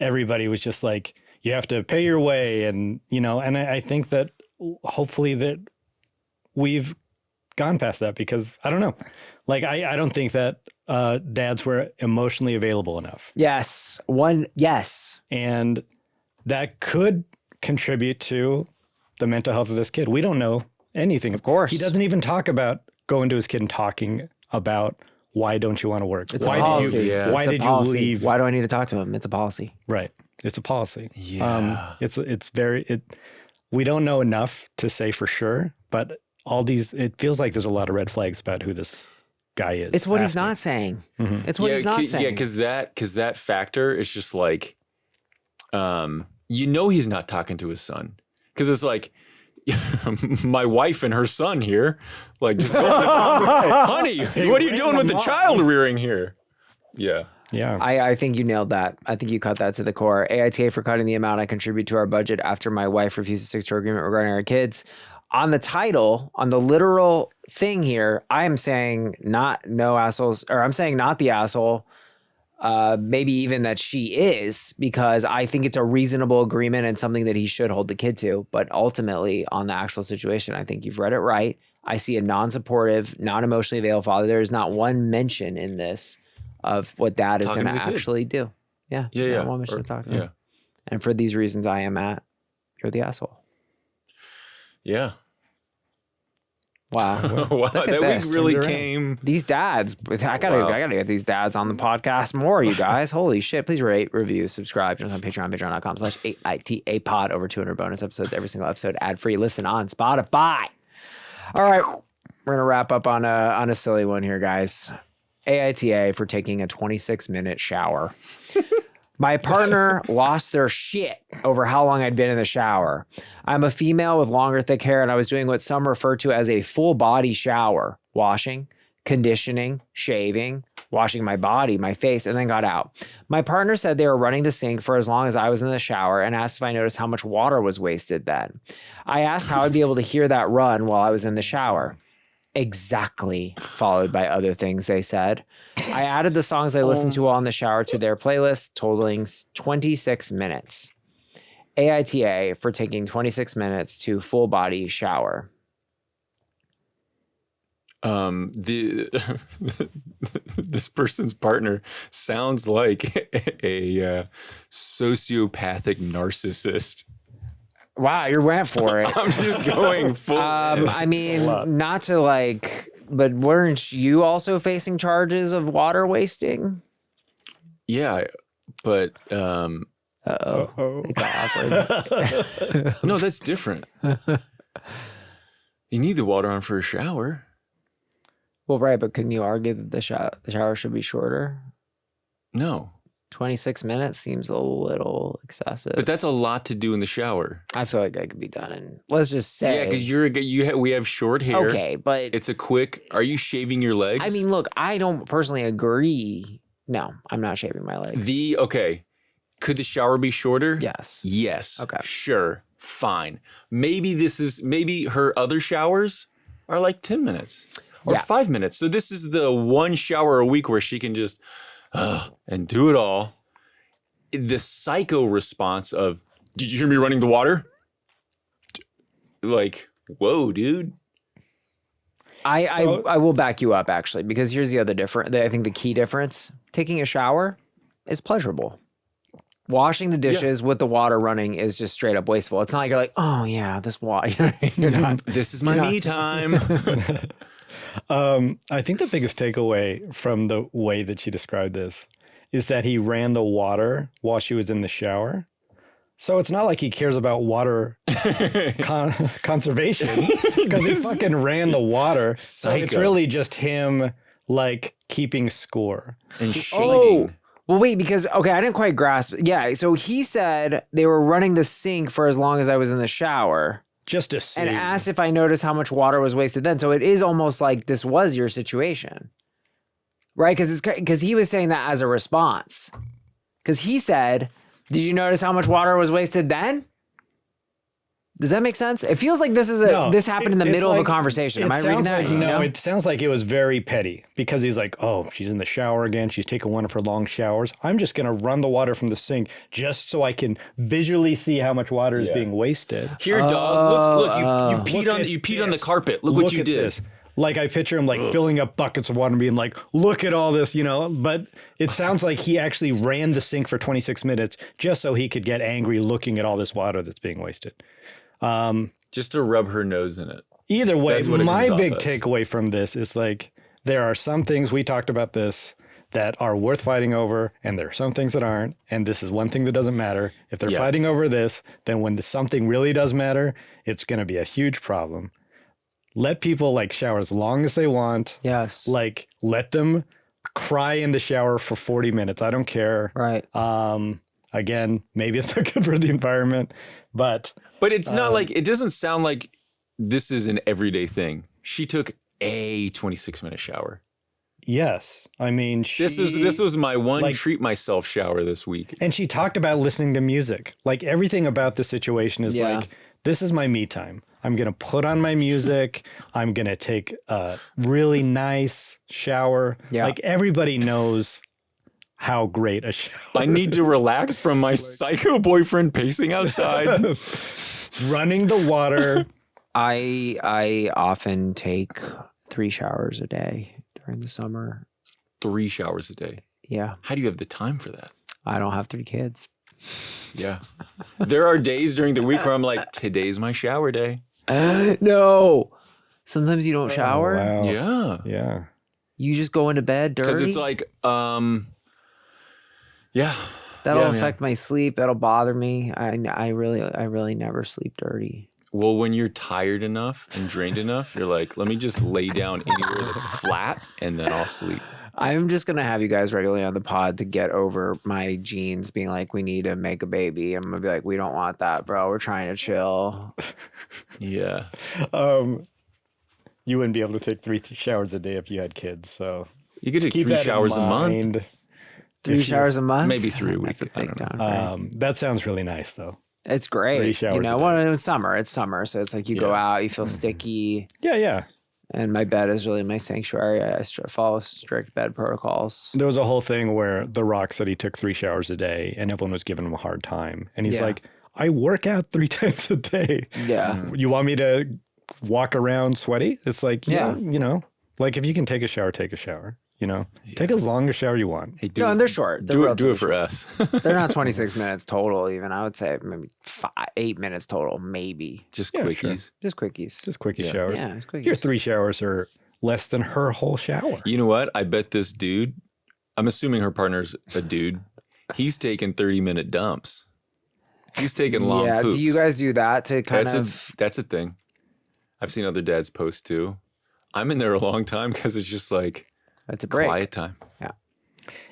everybody was just like, you have to pay your way. And, you know, and I think that hopefully that we've gone past that, because I don't know. Like, I don't think that dads were emotionally available enough. Yes. And that could contribute to the mental health of this kid. We don't know. anything. Of course. He doesn't even talk about going to his kid and talking about why don't you want to work? It's why a policy. Why did you leave? Why do I need to talk to him? It's a policy. Right. It's a policy. Yeah. We don't know enough to say for sure, but it feels like there's a lot of red flags about who this guy is. It's what he's not saying. Mm-hmm. It's what he's not saying. Yeah, because that factor is just like, he's not talking to his son. Because it's like, my wife and her son here, like just going, honey, what are you doing with the child rearing here? Yeah. Yeah. I think you nailed that. I think you cut that to the core. AITA for cutting the amount I contribute to our budget after my wife refused to stick to our agreement regarding our kids. On the title, on the literal thing here, I am saying not no assholes, or I'm saying not the asshole. Maybe even that she is, because I think it's a reasonable agreement and something that he should hold the kid to. But ultimately, on the actual situation, I think you've read it right. I see a non-supportive, non-emotionally available father. There is not one mention in this of what dad is going to actually do. Yeah. Yeah. Not one mention to talk to him. And for these reasons, I am at, you're the asshole. Yeah. Wow. Wow. That week really came. These dads, I gotta get these dads on the podcast more, you guys. Holy shit. Please rate, review, subscribe. Join us on Patreon, patreon.com/AITA pod. Over 200 bonus episodes, every single episode, ad-free. Listen on Spotify. All right. We're gonna wrap up on a silly one here, guys. AITA for taking a 26-minute shower. My partner lost their shit over how long I'd been in the shower. I'm a female with longer, thick hair, and I was doing what some refer to as a full body shower. Washing, conditioning, shaving, washing my body, my face, and then got out. My partner said they were running the sink for as long as I was in the shower and asked if I noticed how much water was wasted then. I asked how I'd be able to hear that run while I was in the shower. Exactly, followed by other things they said. I added the songs I listened to while in the shower to their playlist, totaling 26 minutes. AITA for taking 26 minutes to full body shower. This person's partner sounds like a sociopathic narcissist. Wow, you went for it. I'm just going full. I mean, not to like, but weren't you also facing charges of water wasting? Yeah, but It got awkward. no, that's different. You need the water on for a shower. Well, right, but couldn't you argue that the shower should be shorter? No. 26 minutes seems a little excessive. But that's a lot to do in the shower. I feel like that could be done in, let's just say. Yeah, because we have short hair. Okay, but it's a quick. Are you shaving your legs? I mean, look, I don't personally agree. No, I'm not shaving my legs. Okay. Could the shower be shorter? Yes. Yes. Okay. Sure. Fine. Maybe her other showers are like 10 minutes or 5 minutes. So this is the one shower a week where she can just and do it all. The psycho response of, did you hear me running the water? Like, whoa, dude. I will back you up, actually, because here's the other difference. I think the key difference. Taking a shower is pleasurable. Washing the dishes with the water running is just straight up wasteful. It's not like you're like, oh yeah, this water. You're not. This is my me time. I think the biggest takeaway from the way that she described this is that he ran the water while she was in the shower. So it's not like he cares about water conservation because he fucking ran the water. So it's really just him like keeping score. And shaming. Well, wait, because, okay, I didn't quite grasp. Yeah, so he said they were running the sink for as long as I was in the shower. Just to see. And asked if I noticed how much water was wasted then. So it is almost like this was your situation. Right? Because he was saying that as a response. Because he said, did you notice how much water was wasted then? Does that make sense? It feels like this happened in the middle of a conversation. Am I reading that? No, it sounds like it was very petty because he's like, oh, she's in the shower again. She's taking one of her long showers. I'm just going to run the water from the sink just so I can visually see how much water is being wasted. Here, dog, look, you peed on the carpet. Look what you did. This. Like I picture him like filling up buckets of water and being like, look at all this, but it sounds like he actually ran the sink for 26 minutes just so he could get angry looking at all this water that's being wasted. Just to rub her nose in it. Either way, That's what it my comes big off as. takeaway from this is like there are some things, we talked about this, that are worth fighting over, and there are some things that aren't. And this is one thing that doesn't matter. If they're Yeah. fighting over this, then when something really does matter, it's going to be a huge problem. Let people like shower as long as they want. Yes. Like let them cry in the shower for 40 minutes. I don't care. Right. Again, maybe it's not good for the environment, but it's not like, it doesn't sound like this is an everyday thing. She took a 26-minute shower. yes, I mean, This was my one like- treat myself shower this week. and she talked about listening to music. Like everything about the situation is Yeah. like, this is my me time. I'm going to put on my music. I'm going to take a really nice shower. Yeah. Like everybody knows how great a shower I need to relax from my psycho boyfriend pacing outside. running the water. I often take 3 showers a day during the summer. 3 showers a day. Yeah. How do you have the time for that? I don't have 3 kids. Yeah. There are days during the week where I'm like, today's my shower day. No. Sometimes you don't shower. Oh, wow. Yeah. Yeah. You just go into bed dirty. Because it's like, yeah. That'll yeah, man. affect my sleep. That'll bother me. I really never sleep dirty. Well, when you're tired enough and drained enough, you're like, let me just lay down anywhere that's flat and then I'll sleep. I'm just gonna have you guys regularly on the pod to get over my genes being like, we need to make a baby. I'm gonna be like, we don't want that, bro. We're trying to chill. Yeah. You wouldn't be able to take 3 showers a day if you had kids. So You could take keep 3 that showers in a month. mind. 3 showers a month, Maybe 3 a week. That's a I big don't know. downgrade. That sounds really nice, though. It's great. 3 showers You know, a day. well, it's summer, so it's like you go Yeah. out, you feel sticky, Yeah, yeah. and my bed is really my sanctuary. I follow strict bed protocols. There was a whole thing where The Rock said he took 3 showers a day, and everyone was giving him a hard time. And he's Yeah. like, I work out 3 times a day. Yeah. You want me to walk around sweaty? It's like, Yeah. you know, like if you can take a shower, take a shower. You know, take as long a shower you want. Hey, do No, it. and they're short. They're Do it relatively for us. short. They're not 26 minutes total, even. I would say maybe 8 minutes total, maybe. Just Yeah, quickies. sure. Just quickies. Just quickie Yeah. showers. Yeah, it's quickies. Your 3 showers are less than her whole shower. You know what? I bet this dude, I'm assuming her partner's a dude, he's taking 30-minute dumps. He's taking long Yeah. poops. Do you guys do that to kind of? That's a thing. I've seen other dads post too. I'm in there a long time because it's just like That's a break. quiet time.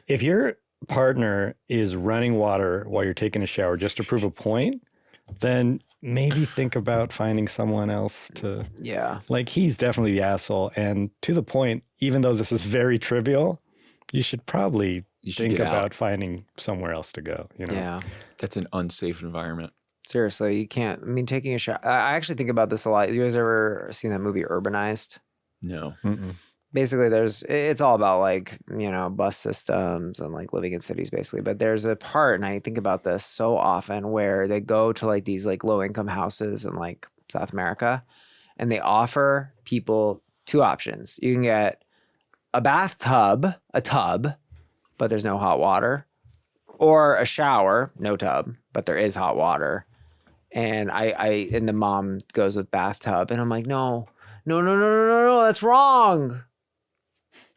If your partner is running water while you're taking a shower just to prove a point, then maybe think about finding someone else to, Yeah. like, he's definitely the asshole. And to the point, even though this is very trivial, you should probably You should think get out. about finding somewhere else to go, you know? Yeah. That's an unsafe environment. Seriously, you can't. I mean, taking a shower. I actually think about this a lot. You guys ever seen that movie Urbanized? No. Mm-mm. Basically, it's all about like, you know, bus systems and like living in cities basically. But there's a part, and I think about this so often, where they go to like these like low income houses in like South America, and they offer people 2 options. You can get a bathtub, a tub, but there's no hot water, or a shower, no tub, but there is hot water. And and the mom goes with bathtub, and I'm like, no, that's wrong.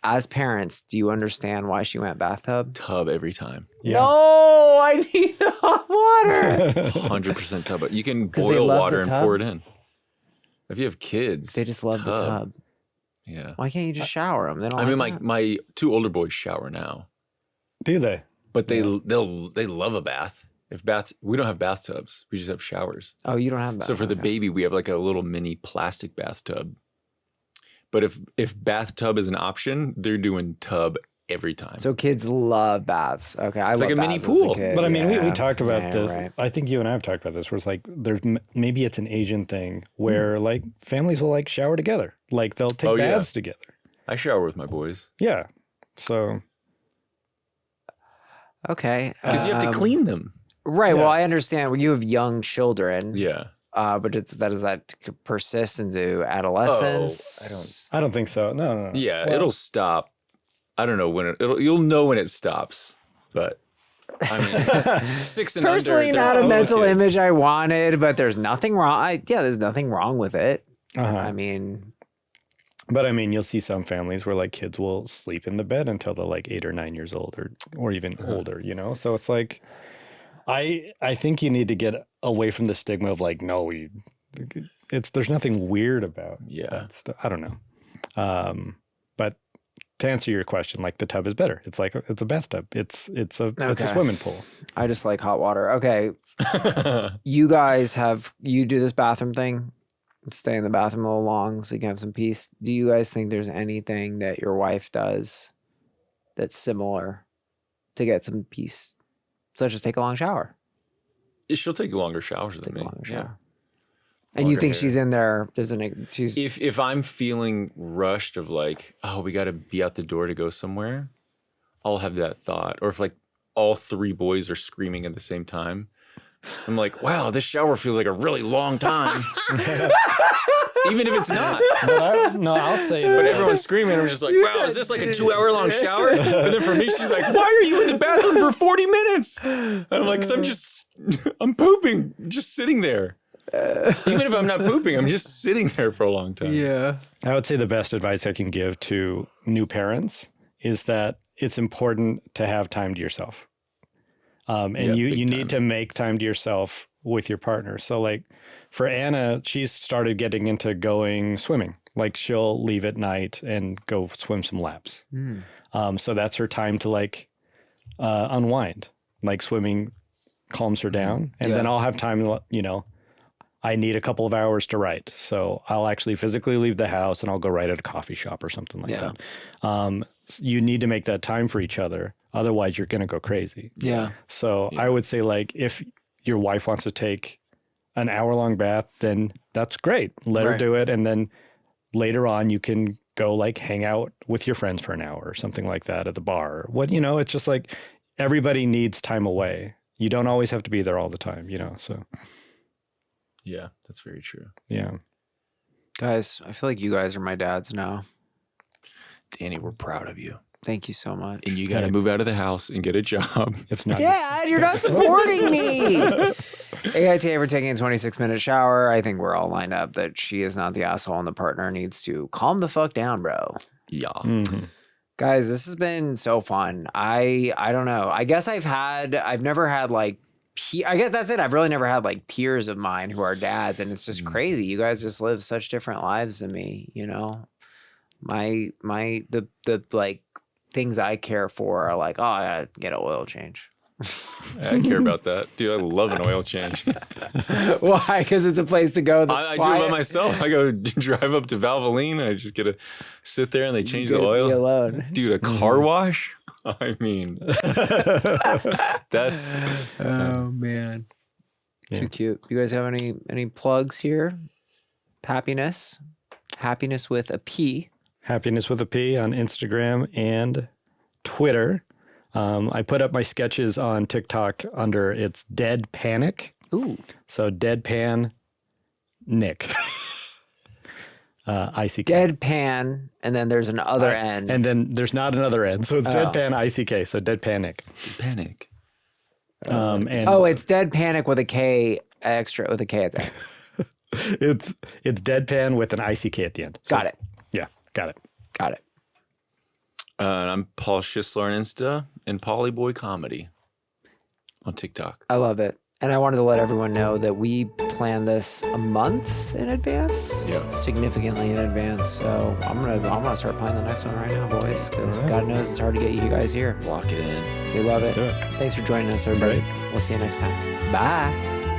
As parents, do you understand why she went bathtub? Tub every time. Yeah. No, I need hot water. 100% tub. You can 'Cause they boil love water the and tub? pour it in. If you have kids, They just love the tub. Yeah. Why can't you just shower them? They don't. I mean, like that? my 2 older boys shower now, Do they? but they love a bath. We don't have bathtubs. We just have showers. Oh, you don't have that. So for the Okay. baby, we have like a little mini plastic bathtub. But if bathtub is an option, they're doing tub every time. So kids love baths. Okay, I It's love like a mini baths as pool. kid. But I mean, we Yeah. talked about Yeah, this. right. I think you and I have talked about this, where it's like maybe it's an Asian thing where like families will like shower together. Like they'll take Oh, yeah. baths together. I shower with my boys Yeah. So Okay, because you have to clean them. Right. Yeah. Well, I understand. When you have young children, Yeah. but does that persist into adolescence? I don't think so. No. Yeah, Well, it'll stop. I don't know when you'll know when it stops, but I mean, 6 and Personally, under. not they're a mental kids. image I wanted, but there's nothing wrong. There's nothing wrong with it. I mean, but I mean, you'll see some families where like kids will sleep in the bed until they're like 8 or 9 years old, or even older, you know? So it's like, I think you need to get away from the stigma of like, no, there's nothing weird about that stuff. I don't know. But to answer your question, like the tub is better. It's like, it's a bathtub. It's a swimming pool. I just like hot water. Okay. You guys you do this bathroom thing, stay in the bathroom a little long so you can have some peace. Do you guys think there's anything that your wife does that's similar to get some peace, such as take a long shower? She'll take longer showers than me. Yeah. And you think she's in there, she's... If I'm feeling rushed of like, oh, we got to be out the door to go somewhere, I'll have that thought. Or if like all 3 boys are screaming at the same time, I'm like, wow, this shower feels like a really long time. Even if it's not. I'll say But everyone's screaming. I'm just like, wow, is this like a 2-hour long shower? And then for me, she's like, why are you in the bathroom for 40 minutes? And I'm like, because I'm pooping, just sitting there. Even if I'm not pooping, I'm just sitting there for a long time. Yeah. I would say the best advice I can give to new parents is that it's important to have time to yourself. And you need to make time to yourself with your partner. So like for Anna, she's started getting into going swimming. Like she'll leave at night and go swim some laps. So that's her time to like unwind. Like swimming calms her down. And then I'll have time to, you know, I need a couple of hours to write. So I'll actually physically leave the house and I'll go write at a coffee shop or something like that. You need to make that time for each other. Otherwise, you're going to go crazy. Yeah. So I would say like if your wife wants to take an hour-long bath, then that's great. Let her do it. And then later on, you can go like hang out with your friends for an hour or something like that at the bar. It's just like everybody needs time away. You don't always have to be there all the time, you know, so... Yeah, that's very true. Yeah. Guys, I feel like you guys are my dads now. Danny, we're proud of you. Thank you so much. And you got to move out of the house and get a job. It's not. Dad, you're not supporting me. AITA for taking a 26-minute shower. I think we're all lined up that she is not the asshole and the partner needs to calm the fuck down, bro. Yeah. Mm-hmm. Guys, this has been so fun. I don't know. I guess I've never had like, I guess that's it. I've really never had like peers of mine who are dads, and it's just crazy. You guys just live such different lives than me, you know? The like things I care for are like, oh, I gotta get an oil change. I care about that. Dude, I love an oil change. Why? Because it's a place to go. I do it by myself. I go drive up to Valvoline. I just get to sit there and they change the oil. Be alone. Dude, a car wash? I mean, that's... Oh, man. Too cute. You guys have any plugs here? Happiness with a P. Happiness with a P on Instagram and Twitter. I put up my sketches on TikTok under it's Dead Panic. Ooh. So Deadpan Nick. ICK. Deadpan, and then there's an other N. And then there's not another N. So it's Deadpan ICK. So Deadpan Nick. Panic. And it's Dead Panic with a K extra, with a K at the end. it's Deadpan with an ICK at the end. So, Got it. Yeah, got it. Got it. I'm Paul Schissler on Insta and Polyboy Comedy on TikTok. I love it. And I wanted to let everyone know that we plan this a month in advance. Yeah. Significantly in advance. So I'm gonna start planning the next one right now, boys. Because God knows it's hard to get you guys here. Lock it in. We love Let's it. do it. Thanks for joining us, everybody. We'll see you next time. Bye.